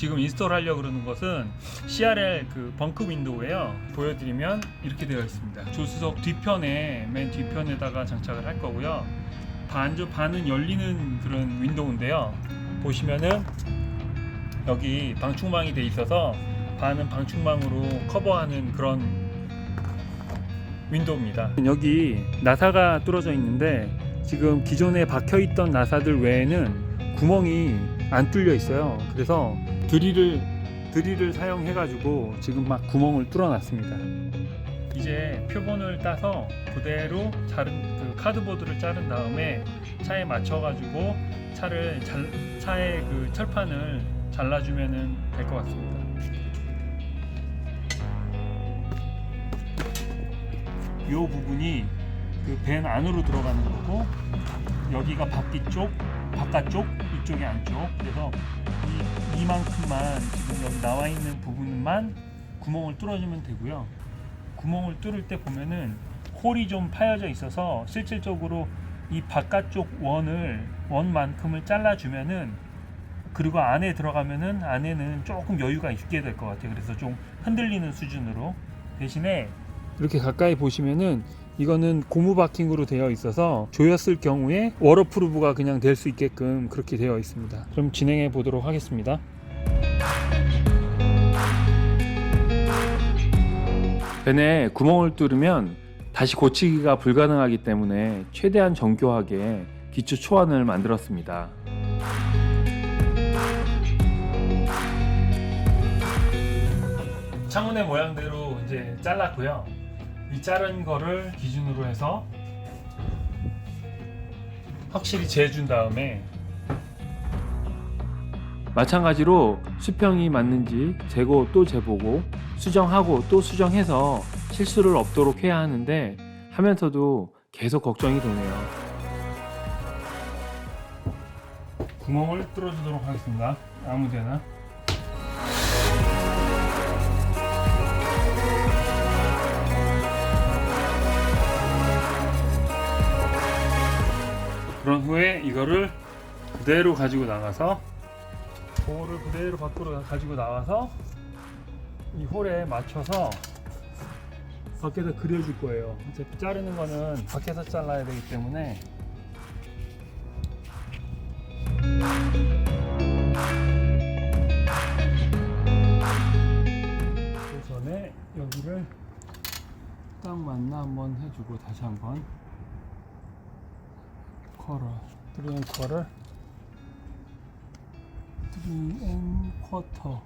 지금 인스톨 하려고 그러는 것은 CRL 그 벙크 윈도우예요. 보여드리면 이렇게 되어 있습니다. 조수석 뒤편에 맨 뒤편에다가 장착을 할 거고요. 반은 열리는 그런 윈도우인데요. 보시면은 여기 방충망이 돼 있어서 반은 방충망으로 커버하는 그런 윈도우입니다. 여기 나사가 뚫어져 있는데 지금 기존에 박혀있던 나사들 외에는 구멍이 안 뚫려 있어요. 그래서 드릴을 사용해 가지고 지금 막 구멍을 뚫어 놨습니다. 이제 표본을 따서 그대로 그 카드보드를 자른 다음에 차에 맞춰 가지고 차의 그 철판을 잘라주면 될 것 같습니다. 이 부분이 그 밴 안으로 들어가는 거고, 여기가 바깥쪽, 이쪽이 안쪽. 그래서 이만큼만 지금 여기 나와 있는 부분만 구멍을 뚫어주면 되고요. 구멍을 뚫을 때 보면은 홀이 좀 파여져 있어서 실질적으로 이 바깥쪽 원만큼을 잘라주면은, 그리고 안에 들어가면은 안에는 조금 여유가 있게 될 것 같아요. 그래서 좀 흔들리는 수준으로. 대신에 이렇게 가까이 보시면은 이거는 고무 바킹으로 되어 있어서 조였을 경우에 워터프루프가 그냥 될 수 있게끔 그렇게 되어 있습니다. 그럼 진행해 보도록 하겠습니다. 밴에 구멍을 뚫으면 다시 고치기가 불가능하기 때문에 최대한 정교하게 기초 초안을 만들었습니다. 창문의 모양대로 이제 잘랐고요. 이 자른 거를 기준으로 해서 확실히 재준 다음에, 마찬가지로 수평이 맞는지 재고 또 재보고 수정하고 또 수정해서 실수를 없도록 해야 하는데, 하면서도 계속 걱정이 되네요. 구멍을 뚫어주도록 하겠습니다. 아무데나. 그런 후에 이거를 그대로 가지고 나가서, 볼을 그대로 밖으로 가지고 나와서 이 홀에 맞춰서 밖에다 그려줄 거예요. 어차피 자르는 거는 밖에서 잘라야 되기 때문에 그 전에 여기를 딱 맞나 한번 해주고, 다시 한번 쿼터 3.25.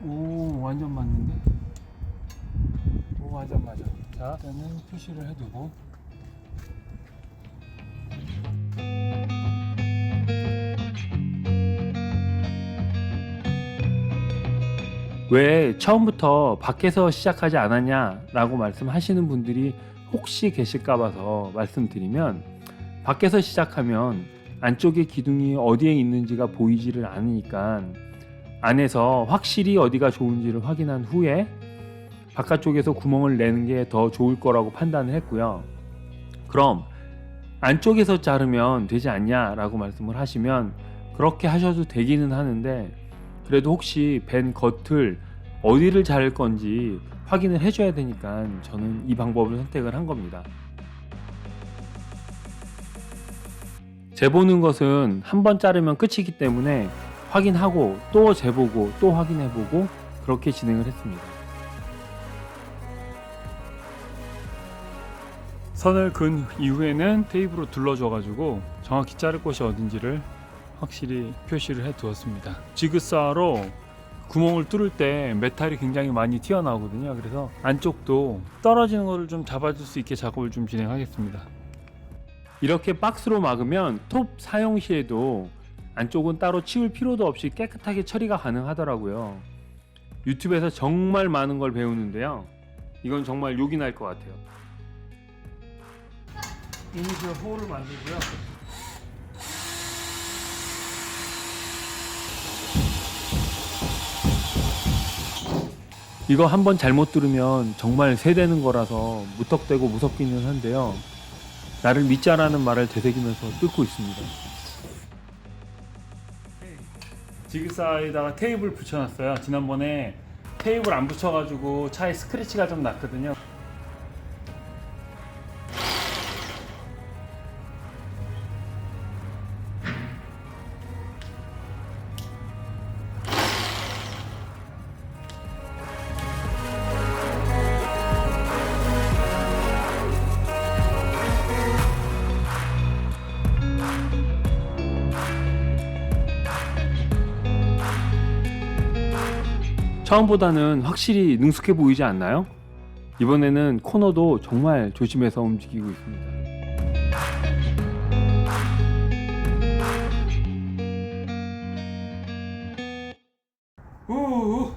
오, 완전 맞는데? 오, 완전 맞아. 자, 일단은 표시를 해두고, 왜 처음부터 밖에서 시작하지 않았냐 라고 말씀하시는 분들이 혹시 계실까 봐서 말씀드리면, 밖에서 시작하면 안쪽에 기둥이 어디에 있는지가 보이지를 않으니까 안에서 확실히 어디가 좋은지를 확인한 후에 바깥쪽에서 구멍을 내는 게 더 좋을 거라고 판단을 했고요. 그럼 안쪽에서 자르면 되지 않냐 라고 말씀을 하시면, 그렇게 하셔도 되기는 하는데, 그래도 혹시 밴 겉을 어디를 자를 건지 확인을 해줘야 되니까 저는 이 방법을 선택을 한 겁니다. 재보는 것은 한 번 자르면 끝이기 때문에 확인하고 또 재보고 또 확인해보고 그렇게 진행을 했습니다. 선을 근 이후에는 테이프로 둘러줘가지고 정확히 자를 곳이 어딘지를 확실히 표시를 해 두었습니다. 지그사로 구멍을 뚫을 때 메탈이 굉장히 많이 튀어나오거든요. 그래서 안쪽도 떨어지는 것을 좀 잡아줄 수 있게 작업을 좀 진행하겠습니다. 이렇게 박스로 막으면 톱 사용 시에도 안쪽은 따로 치울 필요도 없이 깨끗하게 처리가 가능하더라고요. 유튜브에서 정말 많은 걸 배우는데요, 이건 정말 욕이 날 것 같아요. 이니셜 홀을 만들고요. 이거 한번 잘못 들으면 정말 새되는 거라서 무턱대고 무섭기는 한데요, 나를 믿자라는 말을 되새기면서 뚫고 있습니다. 지그사에다가 테이블 붙여놨어요. 지난번에 테이블 안 붙여가지고 차에 스크래치가 좀 났거든요. 처음보다는 확실히 능숙해 보이지 않나요? 이번에는 코너도 정말 조심해서 움직이고 있습니다. 우우.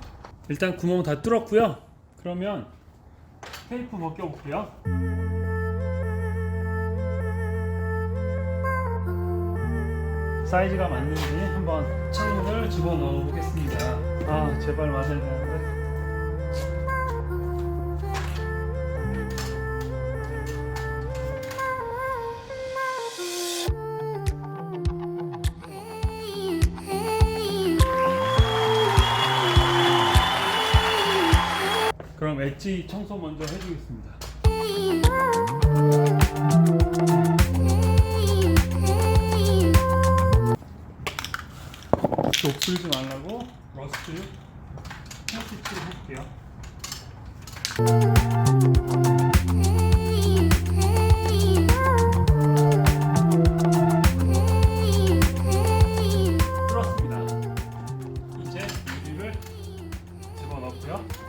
일단 구멍 다 뚫었고요. 그러면 테이프 벗겨볼게요. 사이즈가 맞는지 한번 창문을 집어넣어 보겠습니다. 아, 제발 맞아야 되는데. 그럼 엣지 청소 먼저 해주겠습니다. 녹슬지 말라고 러스트 헬시트 해볼게요. 뚫었습니다. 이제 유리를 집어넣고요.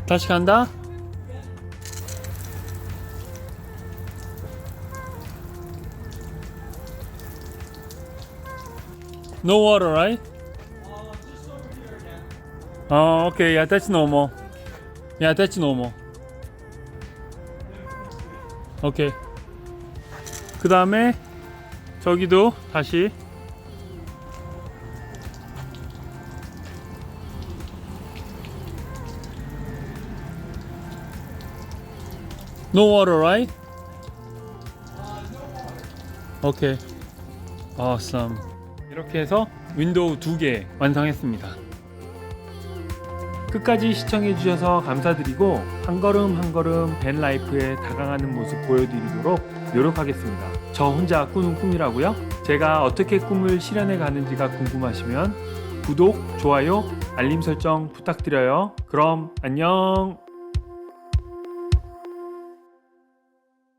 다시 간다. No water, right? Oh, okay. Yeah, that's normal. Yeah, that's normal. Okay. 그 다음에 저기도 다시. No water, right? Okay. Awesome. 이렇게 해서 윈도우 2개 완성했습니다. 끝까지 시청해주셔서 감사드리고 한 걸음 한 걸음 밴라이프에 다가가는 모습 보여드리도록 노력하겠습니다. 저 혼자 꾸는 꿈이라고요? 제가 어떻게 꿈을 실현해 가는지가 궁금하시면 구독, 좋아요, 알림 설정 부탁드려요. 그럼 안녕.